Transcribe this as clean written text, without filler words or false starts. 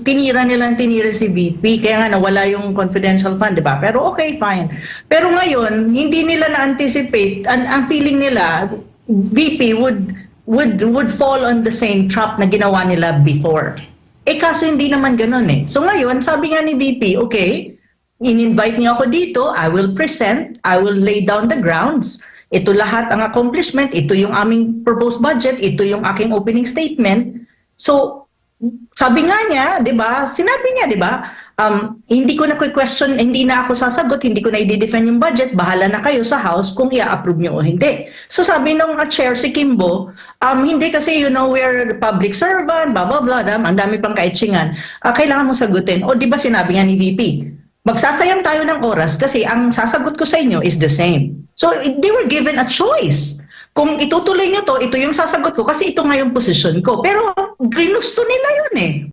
tinira si VP, kaya nga nawala yung confidential fund, di ba? Pero okay, fine. Pero ngayon, hindi nila na-anticipate, ang feeling nila, VP would fall on the same trap na ginawa nila before. Eh kaso hindi naman ganun eh. So ngayon, sabi nga ni VP, okay, in-invite niyo ako dito, I will present, I will lay down the grounds. Ito lahat ang accomplishment, ito yung aming proposed budget, ito yung aking opening statement. So, sabi nga niya, 'di ba? Sinabi niya, 'di ba? Hindi ko na question, hindi na ako sasagot, hindi ko na i-defend yung budget, bahala na kayo sa House kung i-approve niyo o hindi. So sabi nung chair si Kimbo, hindi kasi we're public servant, blah blah blah, ang dami pang kaitsingan. Kailangan mo sagutin. O 'di ba sinabi nga ni VP, magsasayang tayo ng oras kasi ang sasagot ko sa inyo is the same. So they were given a choice. Kung itutuloy nyo to, ito yung sasagot ko kasi ito nga yung position ko. Pero ginusto nila yun eh.